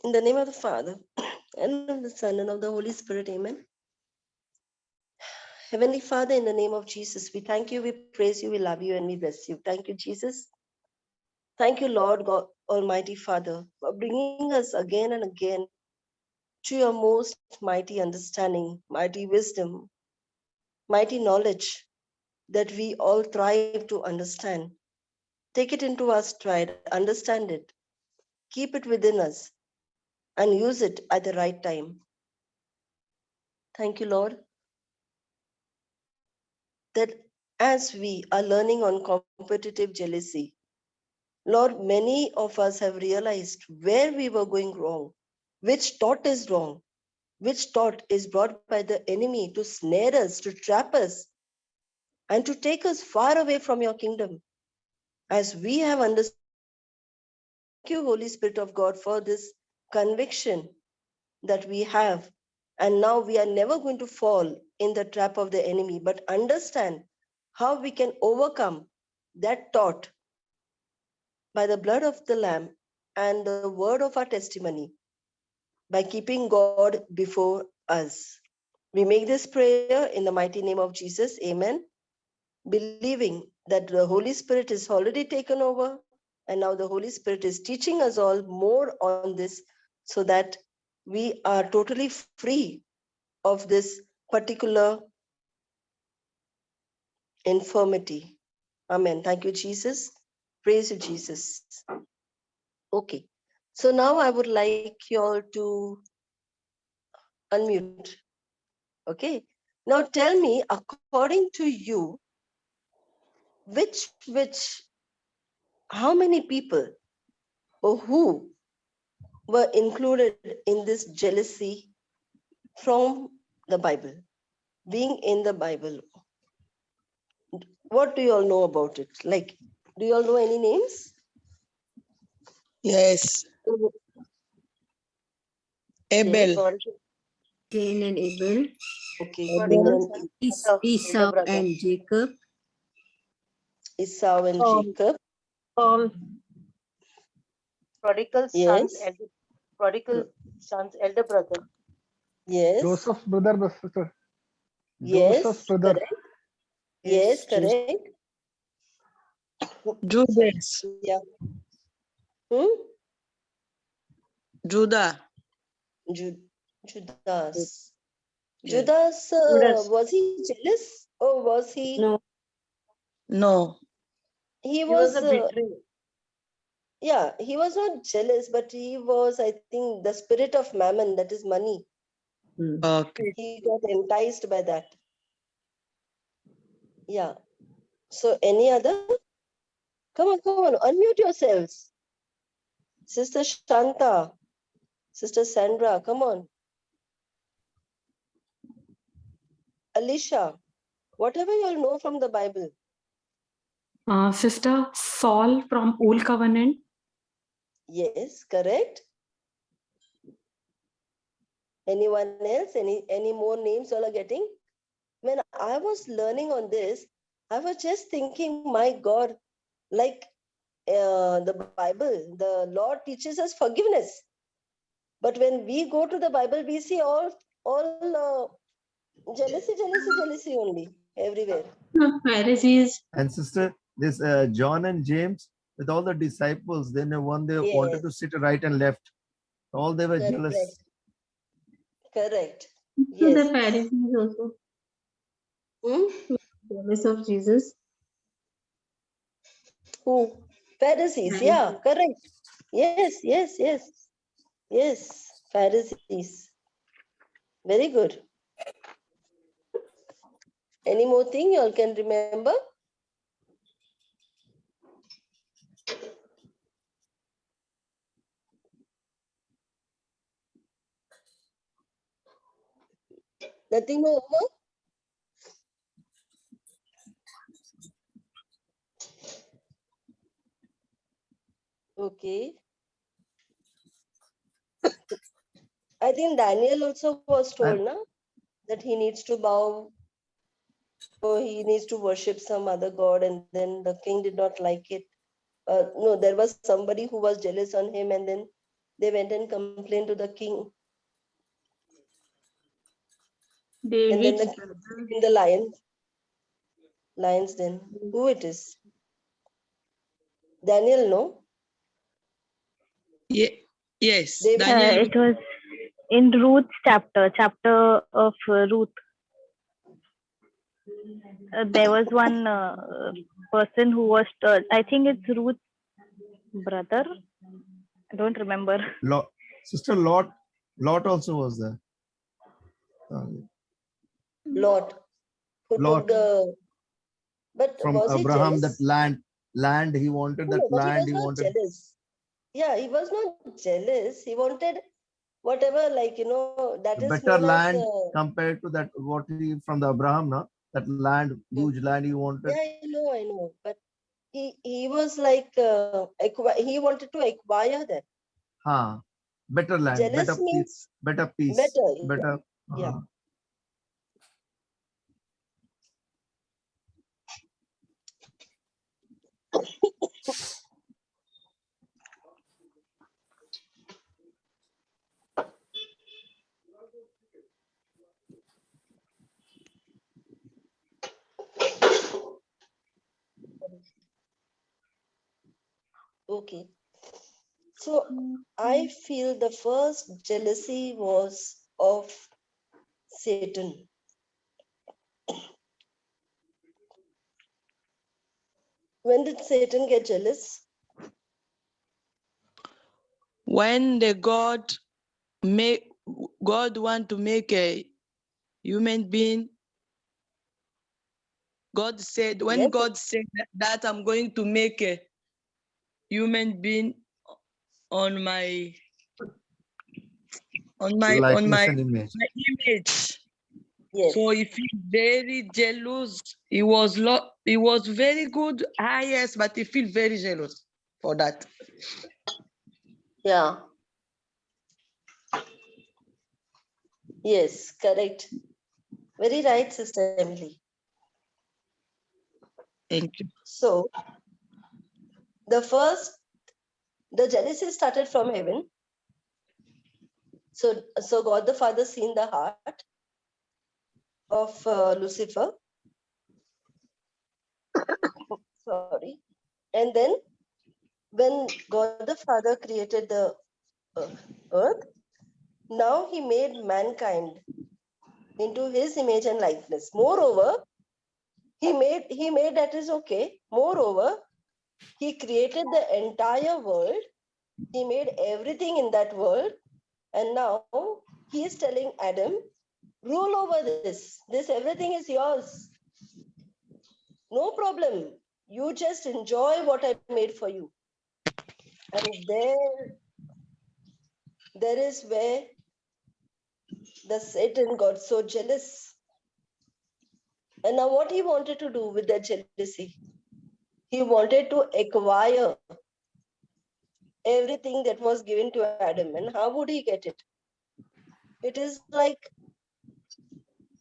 In the name of the Father, and of the Son, and of the Holy Spirit, amen. Heavenly Father, in the name of Jesus, we thank you, we praise you, we love you, and we bless you. Thank you, Jesus. Thank you, Lord God, Almighty Father, for bringing us again and again to your most mighty understanding, mighty wisdom, mighty knowledge that we all thrive to understand. Take it into our stride, understand it, keep it within us, and use it at the right time. Thank you, Lord, that as we are learning on competitive jealousy, Lord, many of us have realized where we were going wrong, which thought is wrong, which thought is brought by the enemy to snare us, to trap us, and to take us far away from your kingdom. As we have understood, thank you, Holy Spirit of God, for this conviction that we have. And now we are never going to fall in the trap of the enemy, but understand how we can overcome that thought by the blood of the Lamb and the word of our testimony, by keeping God before us. We make this prayer in the mighty name of Jesus. Amen. Believing that the Holy Spirit is already taken over, and now the Holy Spirit is teaching us all more on this so that we are totally free of this particular infirmity. Amen. Thank you, Jesus. Praise you, Jesus. Okay. So now I would like you all to unmute. Okay. Now tell me, according to you, how many people or who were included in this jealousy from the Bible, being in the Bible? What do you all know about it? Like, do you all know any names? Yes. Abel. Cain and Abel. Okay. Esau and Jacob. Esau and Saul. Jacob. Saul. Prodigal Yes. son's elder brother. Yes. Joseph's brother, sister. Yes. Joseph's brother. Correct. Yes, correct. Judas. Yeah. Hmm? Judah. Judas. Yes. Judas, Judas. was he jealous or was he? No. No. He He was was, a betrayer. yeah, he was not jealous, but he was, I think, the spirit of mammon, that is money. Okay. He got enticed by that. Yeah. So any other? Come on, unmute yourselves. Sister Shanta, Sister Sandra, come on. Alicia, whatever you all know from the Bible. Sister Saul from Old Covenant. Yes, correct. Anyone else? Any more names you all are getting? When I was learning on this, I was just thinking, my God, like the Bible, the Lord teaches us forgiveness. But when we go to the Bible, we see all jealousy only everywhere. Pharisees. And sister, this John and James, with all the disciples, then one they wanted to sit right and left. All they were jealous. Correct. So the Pharisees also. Jealous of Jesus. Who? Pharisees, yeah, correct. Yes. Yes, Pharisees. Very good. Any more thing you all can remember? Nothing more? Okay. I think Daniel also was told that he needs to bow, or he needs to worship some other god, and then the king did not like it. No, there was somebody who was jealous on him, and then They went and complained to the king. And then David's the brother. in the lion's den. Who it is? Daniel, no? Yes, David. Daniel. It was in Ruth's chapter of Ruth. There was one person who was, I think it's Ruth's brother. I don't remember. Sister Lot also was there. Lot. Who Lot. took the. But From was he Abraham, jealous? that land, he wanted that No, but land, he he was not wanted. jealous. Yeah, he was not jealous. He wanted whatever, like, that A is better known as. land compared to that what he from the Abraham, no? That land, huge land he wanted. Yeah, I know. But he was like, he wanted to acquire that. Better land, Jealous better peace, means better peace, better. better. Yeah. Okay. So I feel the first jealousy was of Satan. When did Satan get jealous? When the God want to make a human being, God said, when Yes. God said that I'm going to make a human being on my Likeness and image. image. Yes. So he feel very jealous. He was very good. Yes, but he feel very jealous for that. Yeah. Yes, correct. Very right, Sister Emily. Thank you. So the jealousy started from heaven. So God the Father seen the heart of Lucifer. Sorry. And then when God the Father created the earth, now he made mankind into his image and likeness. Moreover, he made that is okay. Moreover, he created the entire world. He made everything in that world. And now he is telling Adam, rule over this. This everything is yours. No problem. You just enjoy what I made for you. And there is where the Satan got so jealous. And now what he wanted to do with that jealousy? He wanted to acquire everything that was given to Adam. And how would he get it? It is like,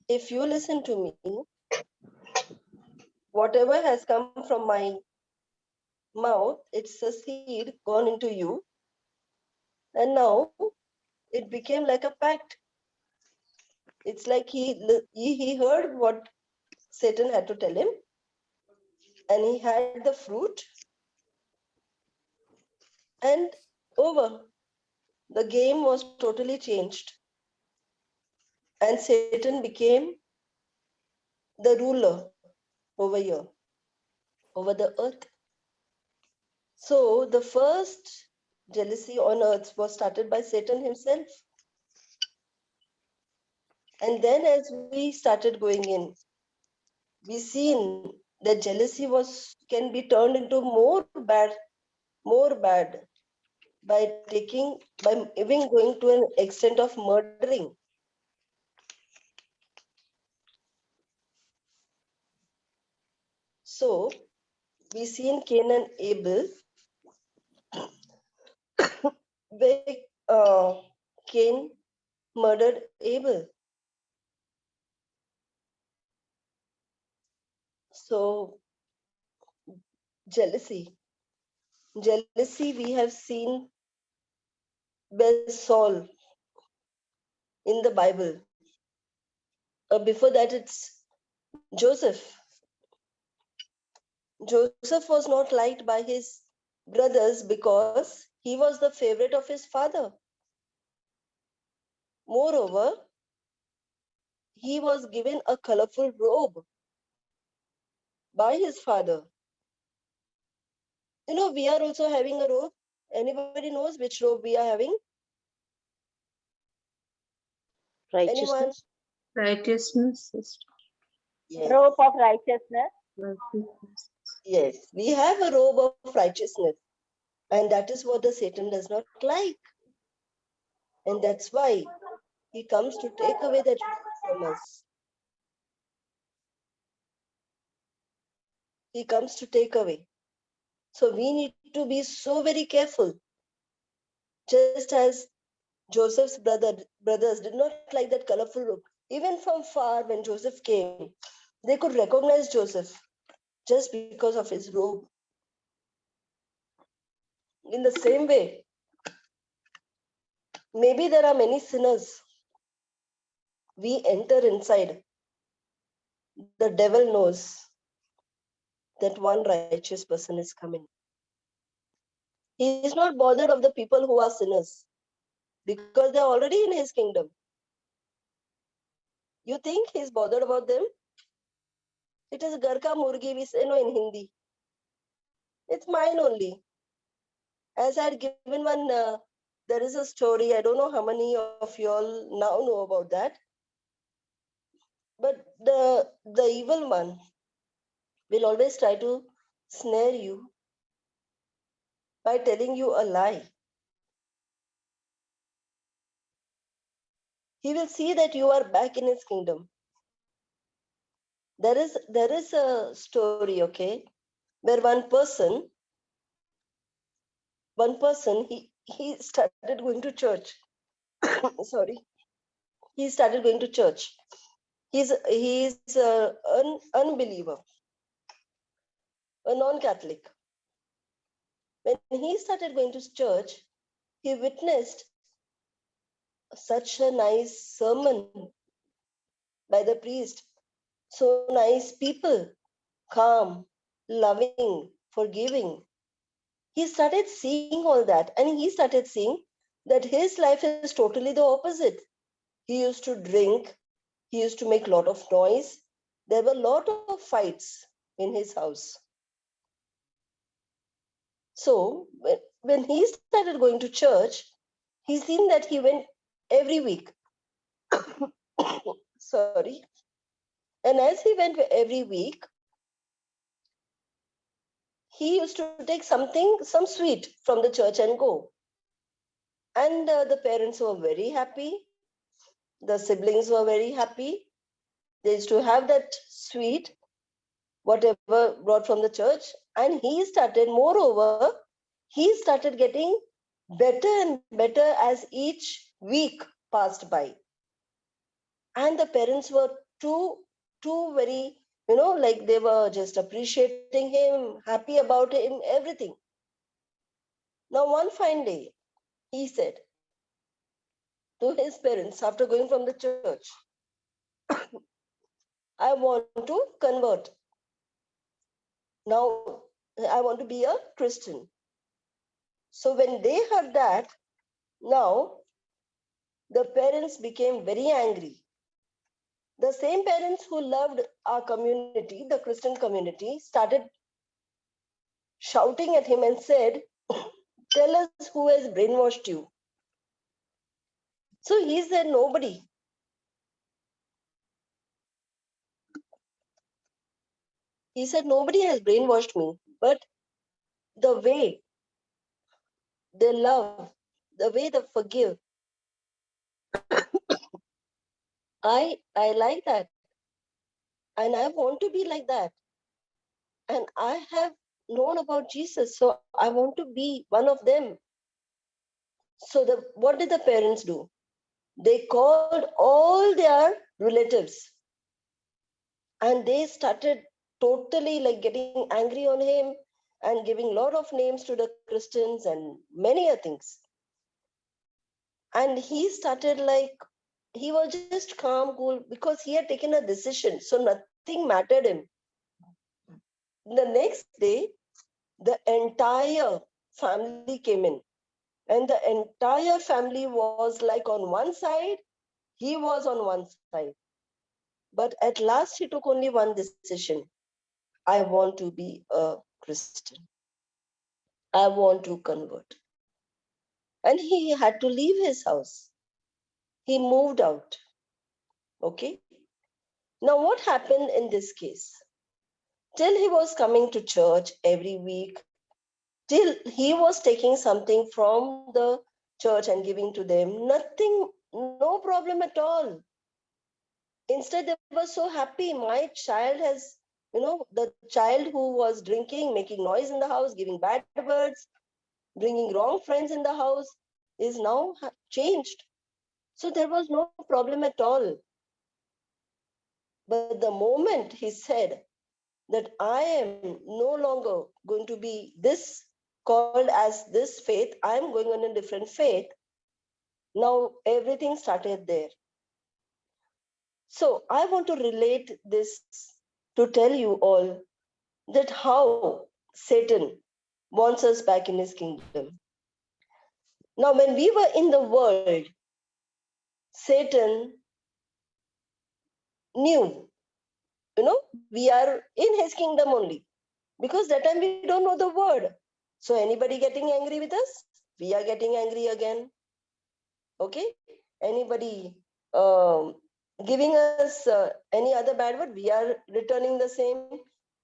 if you listen to me, whatever has come from my mouth, it's a seed gone into you. And now it became like a pact. It's like he heard what Satan had to tell him, and he had the fruit, and over. The game was totally changed. And Satan became the ruler over here, over the earth. So the first jealousy on earth was started by Satan himself. And then as we started going in, we seen that jealousy can be turned into more bad by even going to an extent of murdering. So we seen Cain and Abel, where Cain murdered Abel. So jealousy we have seen where's Saul in the Bible? Before that, it's Joseph. Joseph was not liked by his brothers because he was the favorite of his father. Moreover, he was given a colorful robe by his father. You know, we are also having a robe. Anybody knows which robe we are having? Anyone? Righteousness. Righteousness. Yes. Robe of righteousness. Yes, we have a robe of righteousness, and that is what the Satan does not like. And that's why he comes to take away that robe from us. He comes to take away. So we need to be so very careful. Just as Joseph's brothers did not like that colorful robe. Even from far, when Joseph came, they could recognize Joseph just because of his robe. In the same way, maybe there are many sinners. We enter inside. The devil knows that one righteous person is coming. He is not bothered of the people who are sinners because they're already in his kingdom. You think he's bothered about them? It is Garka Murgi, we say no in Hindi. It's mine only. As I had given one, there is a story. I don't know how many of you all now know about that. But the evil one will always try to snare you by telling you a lie. He will see that you are back in his kingdom. There is a story, okay, where one person he started going to church. Sorry, he started going to church. He's an unbeliever, a non-Catholic. When he started going to church, he witnessed such a nice sermon by the priest. So nice people, calm, loving, forgiving. He started seeing all that, and he started seeing that his life is totally the opposite. He used to drink, he used to make a lot of noise. There were a lot of fights in his house. So when he started going to church, he seen that he went every week. Sorry. And as he went every week, he used to take some sweet from the church and go. And the parents were very happy. The siblings were very happy. They used to have that sweet, whatever brought from the church. And he started, moreover, he started getting better and better as each week passed by. And the parents were too very, like they were just appreciating him, happy about him, everything. Now, one fine day, he said to his parents after going from the church, I want to convert. Now, I want to be a Christian. So when they heard that, now the parents became very angry. The same parents who loved our community, the Christian community, started shouting at him and said, tell us who has brainwashed you. So he said, nobody. He said, nobody has brainwashed me, but the way they love, the way they forgive, I like that. And I want to be like that. And I have known about Jesus, so I want to be one of them. So what did the parents do? They called all their relatives and they started totally like getting angry on him and giving a lot of names to the Christians and many other things. And he started like, he was just calm, cool, because he had taken a decision. So nothing mattered him. The next day, the entire family came in. And the entire family was like on one side, he was on one side. But at last, he took only one decision. I want to be a Christian. I want to convert. And he had to leave his house. He moved out. Okay. Now, what happened in this case? Till he was coming to church every week, till he was taking something from the church and giving to them, nothing, no problem at all. Instead, they were so happy. My child has, the child who was drinking, making noise in the house, giving bad words, bringing wrong friends in the house, is now changed. So there was no problem at all. But the moment he said that I am no longer going to be this called as this faith, I am going on a different faith, now everything started there. So I want to relate this to tell you all that how Satan wants us back in his kingdom. Now, when we were in the world, Satan knew, we are in his kingdom only, because that time we don't know the word. So anybody getting angry with us, we are getting angry again. Okay? Anybody giving us any other bad word, we are returning the same.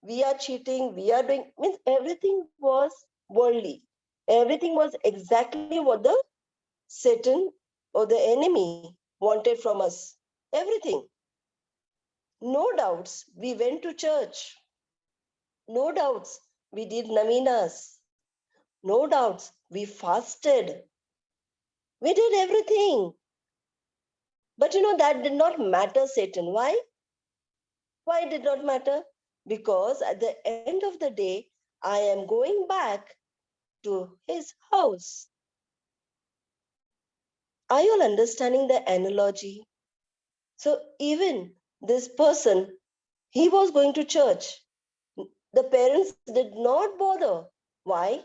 We are cheating, we are doing, means everything was worldly. Everything was exactly what the Satan or the enemy wanted from us. Everything. No doubts, we went to church. No doubts, we did navinas. No doubts, we fasted. We did everything. But that did not matter, Satan. Why? Why it did not matter? Because at the end of the day, I am going back to his house. Are you all understanding the analogy? So even this person, he was going to church. The parents did not bother. Why?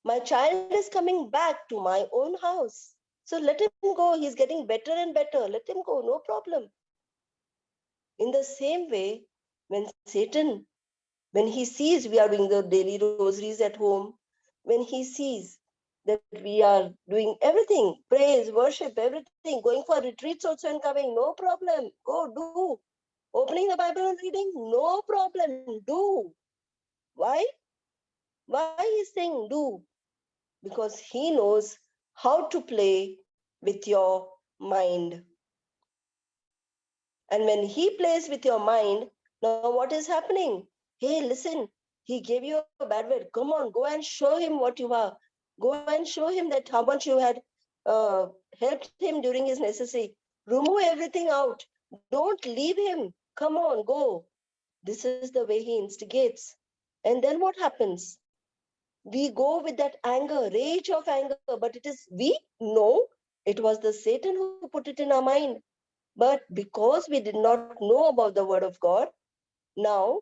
My child is coming back to my own house. So let him go. He's getting better and better. Let him go. No problem. In the same way, when Satan, when he sees we are doing the daily rosaries at home, when he sees that we are doing everything, praise, worship, everything, going for retreats also and coming, no problem. Go do. Opening the Bible and reading, no problem. Do. Why? Why he's saying do? Because he knows how to play with your mind. And when he plays with your mind, now what is happening? Hey, listen, he gave you a bad word. Come on, go and show him what you are. Go and show him that how much you had helped him during his necessity. Remove everything out. Don't leave him. Come on, go. This is the way he instigates. And then what happens? We go with that anger, rage of anger, but it is we? No, it was the Satan who put it in our mind. But because we did not know about the word of God, now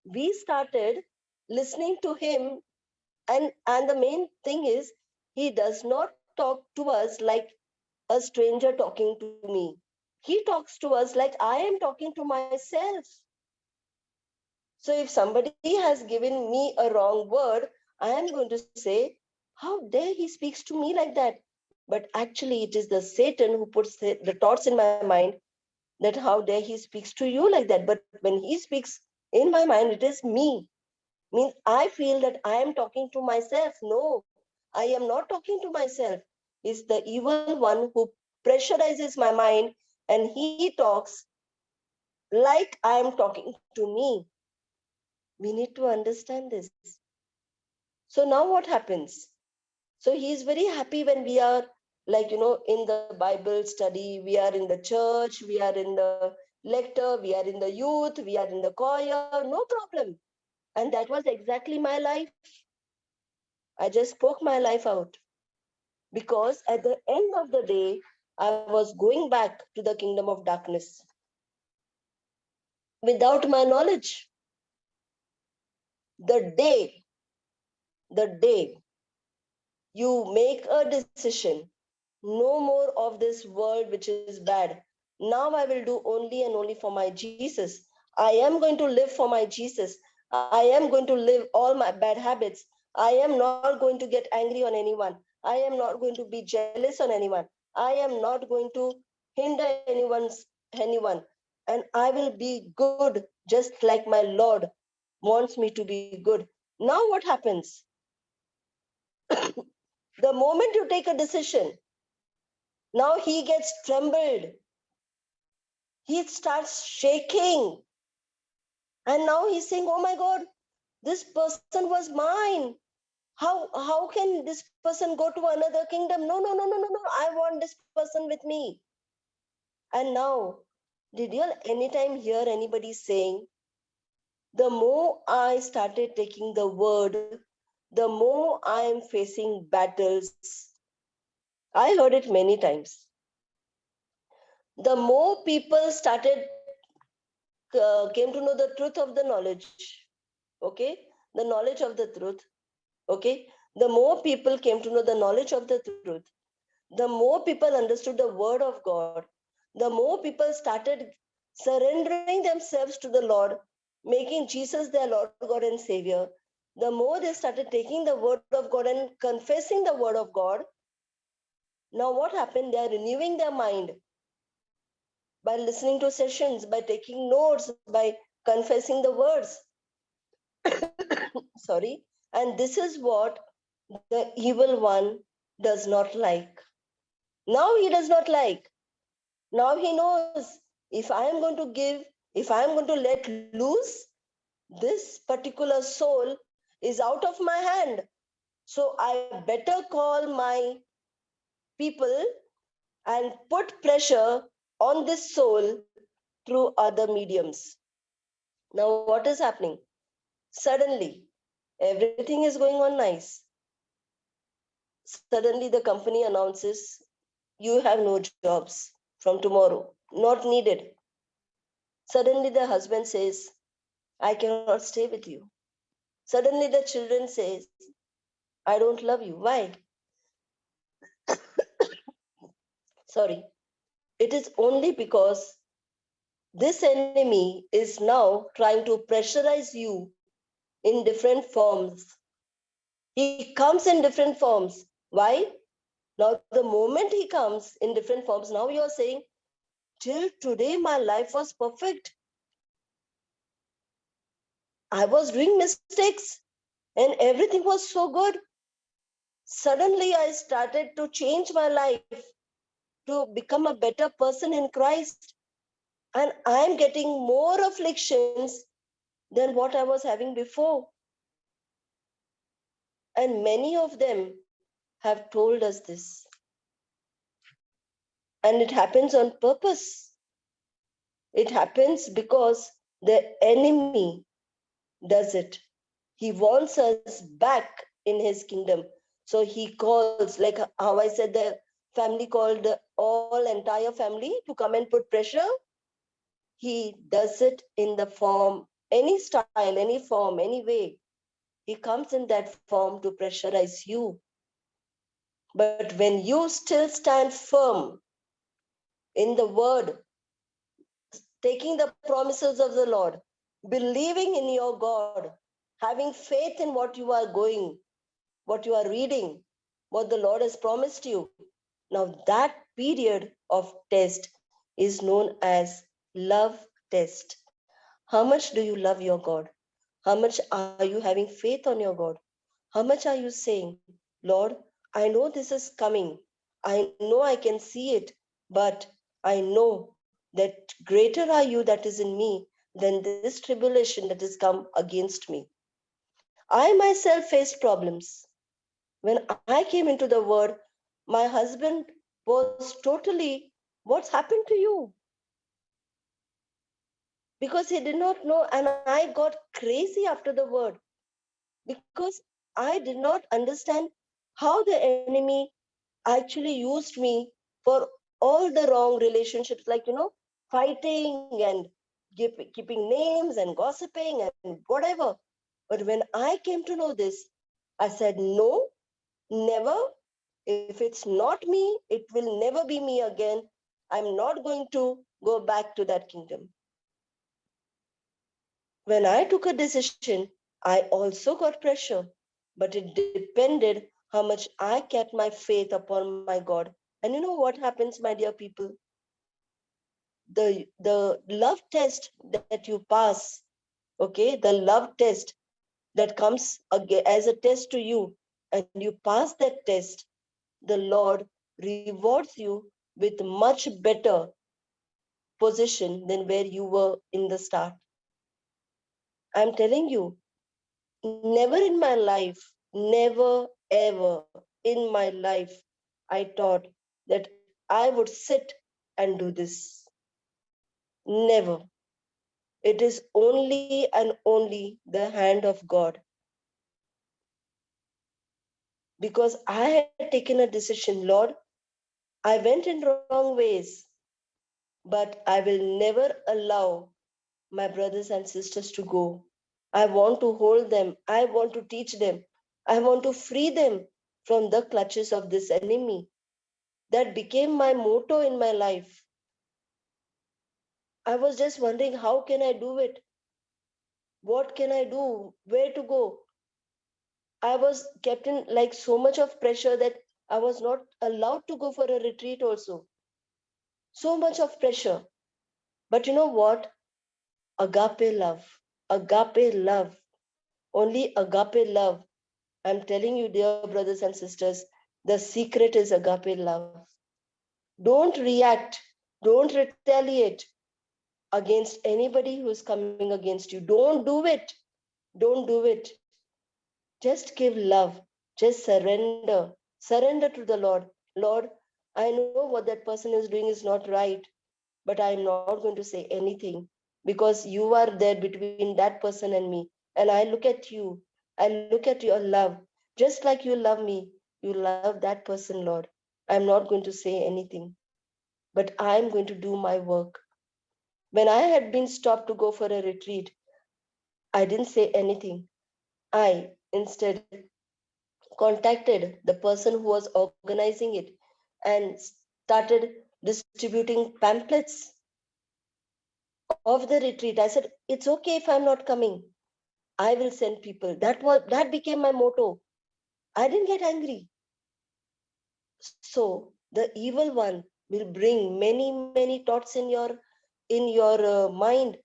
we started listening to him. And the main thing is, he does not talk to us like a stranger talking to me. He talks to us like I am talking to myself. So if somebody has given me a wrong word, I am going to say, how dare he speaks to me like that? But actually, it is the Satan who puts the thoughts in my mind that how dare he speaks to you like that. But when he speaks in my mind, it is me. Means I feel that I am talking to myself. No, I am not talking to myself. It's the evil one who pressurizes my mind and he talks like I am talking to me. We need to understand this. So now what happens? So he is very happy when we are like, in the Bible study, we are in the church, we are in the lecture, we are in the youth, we are in the choir, no problem. And that was exactly my life. I just spoke my life out. Because at the end of the day, I was going back to the kingdom of darkness without my knowledge. The day you make a decision, no more of this world which is bad. Now I will do only and only for my Jesus. I am going to live for my Jesus. I am going to live all my bad habits. I am not going to get angry on anyone. I am not going to be jealous on anyone. I am not going to hinder anyone. And I will be good just like my Lord wants me to be good. Now what happens? The moment you take a decision, now he gets trembled. He starts shaking. And now he's saying, oh my God, this person was mine. How can this person go to another kingdom? No. I want this person with me. And now, did you anytime hear anybody saying, the more I started taking the word, the more I am facing battles? I heard it many times. The more people came to know the truth of the knowledge, okay, the knowledge of the truth, okay, the more people came to know the knowledge of the truth, the more people understood the word of God, the more people started surrendering themselves to the Lord, making Jesus their Lord, God, and Savior. The more they started taking the word of God and confessing the word of God. Now what happened? They are renewing their mind by listening to sessions, by taking notes, by confessing the words. Sorry. And this is what the evil one does not like. Now he does not like. Now he knows, if I am going to give, if I am going to let loose, this particular soul is out of my hand. So I better call my people and put pressure on this soul through other mediums. Now what is happening? Suddenly, everything is going on nice. Suddenly the company announces, you have no jobs from tomorrow, not needed. Suddenly the husband says, I cannot stay with you. Suddenly the children says, I don't love you. Why? Sorry. It is only because this enemy is now trying to pressurize you in different forms. He comes in different forms. Why? Now, the moment he comes in different forms, now you're saying, till today, my life was perfect. I was doing mistakes and everything was so good. Suddenly, I started to change my life to become a better person in Christ. And I'm getting more afflictions than what I was having before. And many of them have told us this. And it happens on purpose. It happens because the enemy does it. He wants us back in his kingdom. So he calls, like how I said, the family called all entire family to come and put pressure. He does it in the form, any style, any form, any way. He comes in that form to pressurize you. But when you still stand firm in the word, taking the promises of the Lord, believing in your God, having faith in what you are going, what you are reading, what the Lord has promised you. Now that period of test is known as love test. How much do you love your God? How much are you having faith on your God? How much are you saying, Lord, I know this is coming. I know I can see it, but I know that greater are you that is in me than this tribulation that has come against me. I myself faced problems. When I came into the word, my husband was totally, what's happened to you? Because he did not know, and I got crazy after the word because I did not understand how the enemy actually used me for all the wrong relationships, like, fighting and keeping names and gossiping and whatever. But when I came to know this, I said, no, never. If it's not me, it will never be me again. I'm not going to go back to that kingdom. When I took a decision, I also got pressure, but it depended how much I kept my faith upon my God. And you know what happens, my dear people? The love test that you pass, okay, the love test that comes as a test to you, and you pass that test, the Lord rewards you with much better position than where you were in the start. I'm telling you, never in my life, never ever in my life, I thought that I would sit and do this. Never. It is only and only the hand of God. Because I had taken a decision, Lord, I went in wrong ways, but I will never allow my brothers and sisters to go. I want to hold them. I want to teach them. I want to free them from the clutches of this enemy. That became my motto in my life. I was just wondering, how can I do it? What can I do? Where to go? I was kept in like so much of pressure that I was not allowed to go for a retreat also. So much of pressure. But you know what? Agape love. Agape love. Only agape love. I'm telling you, dear brothers and sisters, the secret is agape love. Don't react. Don't retaliate against anybody who's coming against you. Don't do it. Don't do it. Just give love. Just surrender. Surrender to the Lord. Lord, I know what that person is doing is not right, but I'm not going to say anything because you are there between that person and me. And I look at you. I look at your love. Just like you love me, you love that person, Lord. I'm not going to say anything, but I'm going to do my work. When I had been stopped to go for a retreat, I didn't say anything. I instead contacted the person who was organizing it and started distributing pamphlets of the retreat. I said, it's okay if I'm not coming. I will send people. That became my motto. I didn't get angry. So the evil one will bring many thoughts in your mind.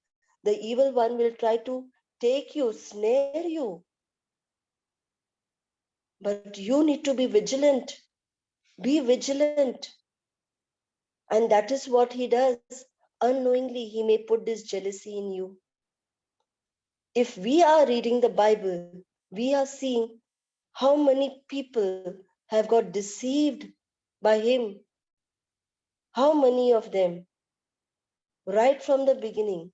The evil one will try to take you, snare you. But you need to be vigilant. Be vigilant. And that is what he does. Unknowingly, he may put this jealousy in you. If we are reading the Bible, we are seeing how many people have got deceived by him. How many of them, right from the beginning,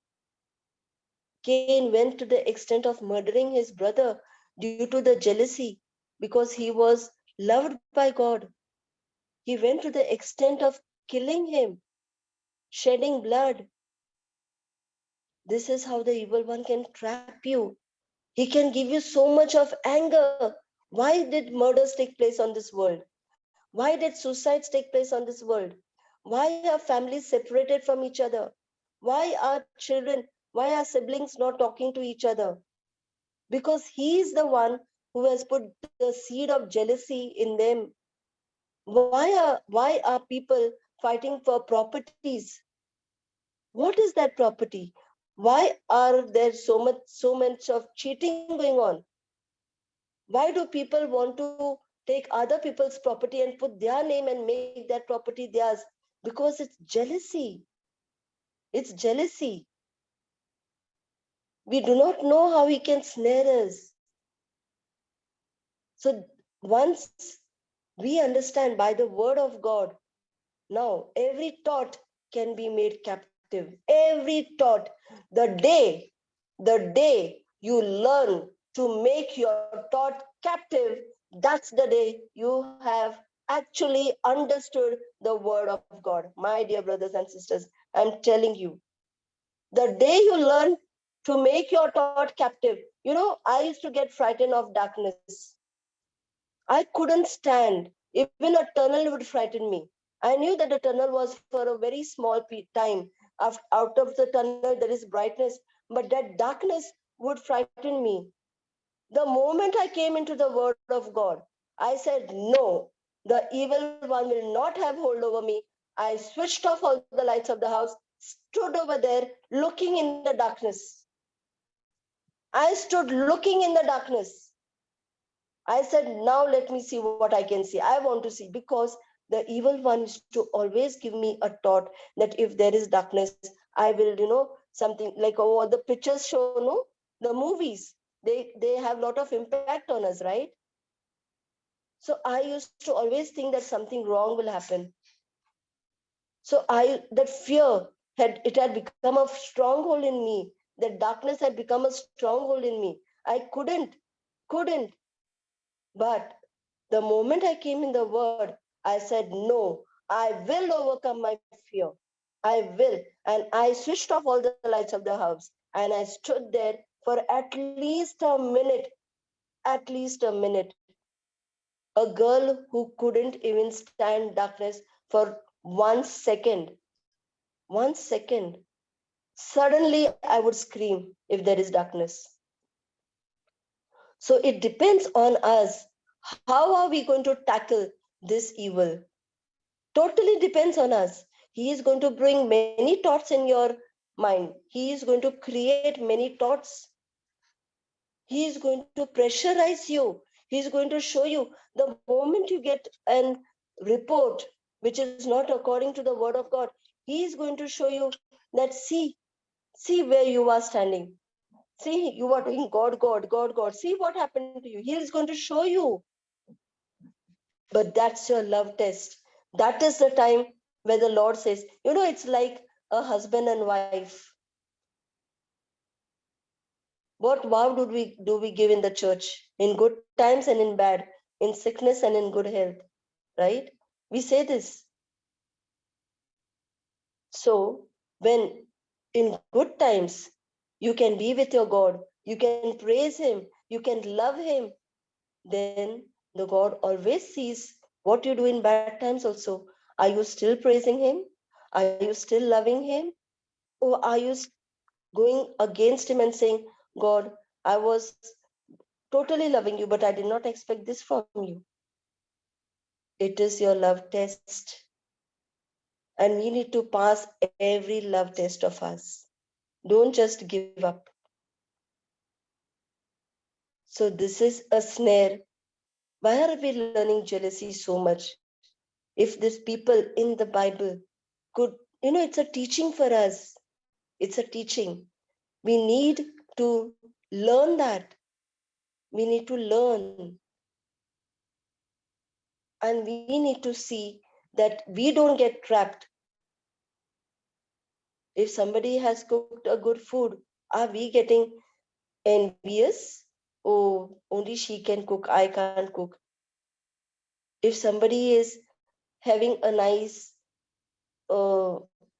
Cain went to the extent of murdering his brother due to the jealousy because he was loved by God. He went to the extent of killing him, shedding blood. This is how the evil one can trap you. He can give you so much of anger. Why did murders take place on this world? Why did suicides take place on this world? Why are families separated from each other? Why are siblings not talking to each other? Because he is the one who has put the seed of jealousy in them. Why are people fighting for properties? What is that property? Why are there so much of cheating going on? Why do people want to take other people's property and put their name and make that property theirs? Because it's jealousy. It's jealousy. We do not know how he can snare us. So once we understand by the word of God, now every thought can be made captive. Every thought. The day you learn to make your thought captive, that's the day you have actually understood the word of God. My dear brothers and sisters, I'm telling you, the day you learn to make your thought captive, I used to get frightened of darkness. I couldn't stand. Even a tunnel would frighten me. I knew that the tunnel was for a very small time. Out of the tunnel, there is brightness, but that darkness would frighten me. The moment I came into the word of God, I said, no, the evil one will not have hold over me. I switched off all the lights of the house, stood over there looking in the darkness. I stood looking in the darkness. I said, now let me see what I can see. I want to see, because the evil one is to always give me a thought that if there is darkness, I will, something like, oh, the pictures show, no, the movies, they have a lot of impact on us, right? So I used to always think that something wrong will happen. So that fear had become a stronghold in me. That darkness had become a stronghold in me. I couldn't. But the moment I came in the word, I said, no, I will overcome my fear. I will. And I switched off all the lights of the house and I stood there for at least a minute. At least a minute. A girl who couldn't even stand darkness for 1 second. 1 second. Suddenly, I would scream if there is darkness. So it depends on us. How are we going to tackle this evil? Totally depends on us. He is going to bring many thoughts in your mind. He is going to create many thoughts. He is going to pressurize you. He is going to show you the moment you get an report which is not according to the word of God. He is going to show you that, see where you are standing. See, you are doing God, God, God, God. See what happened to you. He is going to show you. But that's your love test. That is the time where the Lord says, it's like a husband and wife. What vow do we give in the church? In good times and in bad, in sickness and in good health, right? We say this. So when in good times you can be with your God, you can praise Him, you can love Him, then the God always sees what you do in bad times also. Are you still praising Him? Are you still loving Him? Or are you going against Him and saying, God, I was totally loving you, but I did not expect this from you? It is your love test. And we need to pass every love test of us. Don't just give up. So this is a snare. Why are we learning jealousy so much? If these people in the Bible could, it's a teaching for us. It's a teaching. We need to learn that. We need to learn. And we need to see that we don't get trapped. If somebody has cooked a good food, are we getting envious? Oh, only she can cook, I can't cook. If somebody is having a nice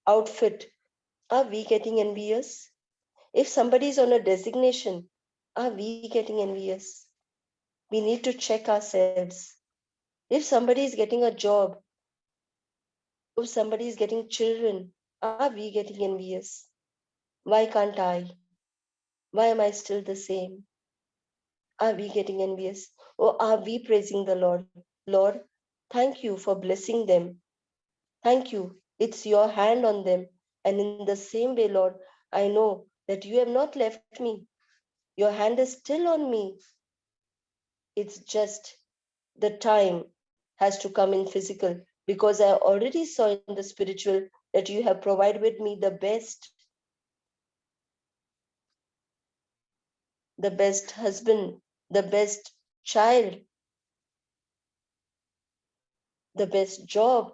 outfit, are we getting envious? If somebody is on a designation, are we getting envious? We need to check ourselves. If somebody is getting a job, if somebody is getting children, are we getting envious? Why can't I? Why am I still the same? Are we getting envious? Or are we praising the Lord? Lord, thank you for blessing them. Thank you. It's your hand on them. And in the same way, Lord, I know that you have not left me. Your hand is still on me. It's just the time has to come in physical, because I already saw in the spiritual that you have provided with me the best husband, the best child, the best job,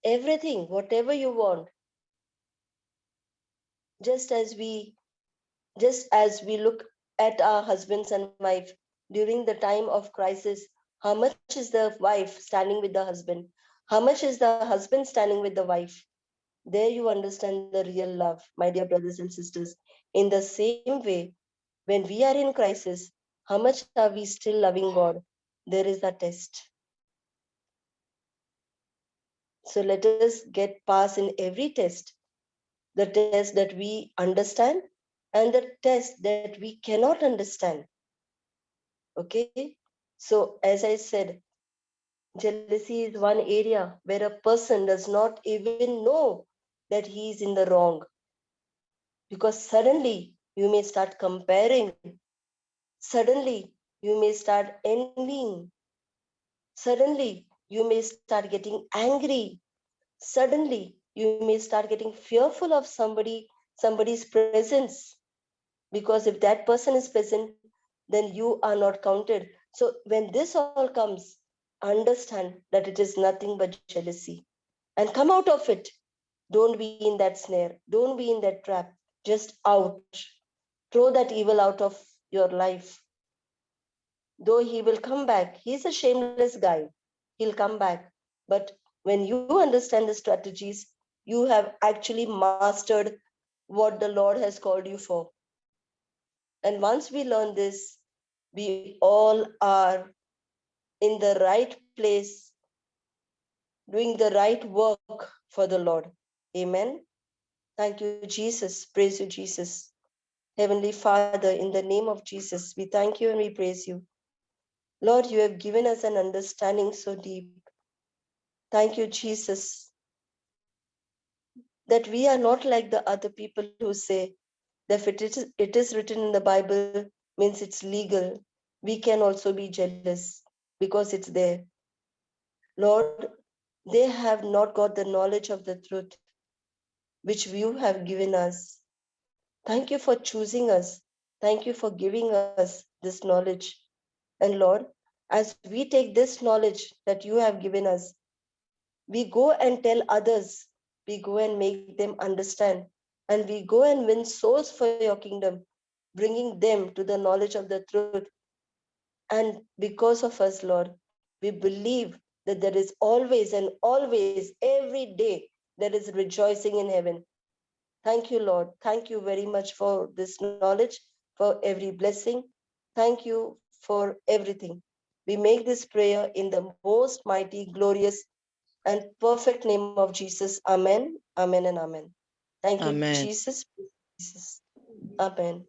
everything, whatever you want. Just as we look at our husbands and wife during the time of crisis, How much is the wife standing with the husband? How much is the husband standing with the wife? There you understand the real love, my dear brothers and sisters. In the same way, when we are in crisis, how much are we still loving God? There is a test. So let us get past in every test, the test that we understand and the test that we cannot understand. Okay? So as I said, jealousy is one area where a person does not even know that he is in the wrong. Because suddenly you may start comparing. Suddenly you may start envying. Suddenly you may start getting angry. Suddenly you may start getting fearful of somebody's presence. Because if that person is present, then you are not counted. So when this all comes, understand that it is nothing but jealousy and come out of it. Don't be in that snare. Don't be in that trap. Just out. Throw that evil out of your life. Though he will come back, he's a shameless guy. He'll come back. But when you understand the strategies, you have actually mastered what the Lord has called you for. And once we learn this, we all are in the right place, doing the right work for the Lord. Amen. Thank you, Jesus. Praise you, Jesus. Heavenly Father, in the name of Jesus, we thank you and we praise you. Lord, you have given us an understanding so deep. Thank you, Jesus, that we are not like the other people who say that it is written in the Bible means it's legal. We can also be jealous because it's there. Lord, they have not got the knowledge of the truth which you have given us. Thank you for choosing us. Thank you for giving us this knowledge. And Lord, as we take this knowledge that you have given us, we go and tell others, we go and make them understand, and we go and win souls for your kingdom, bringing them to the knowledge of the truth. And because of us, Lord, we believe that there is always and always, every day, there is rejoicing in heaven. Thank you, Lord. Thank you very much for this knowledge, for every blessing. Thank you for everything. We make this prayer in the most mighty, glorious, and perfect name of Jesus. Amen, amen, and amen. Thank you, Amen. Jesus. Jesus. Amen.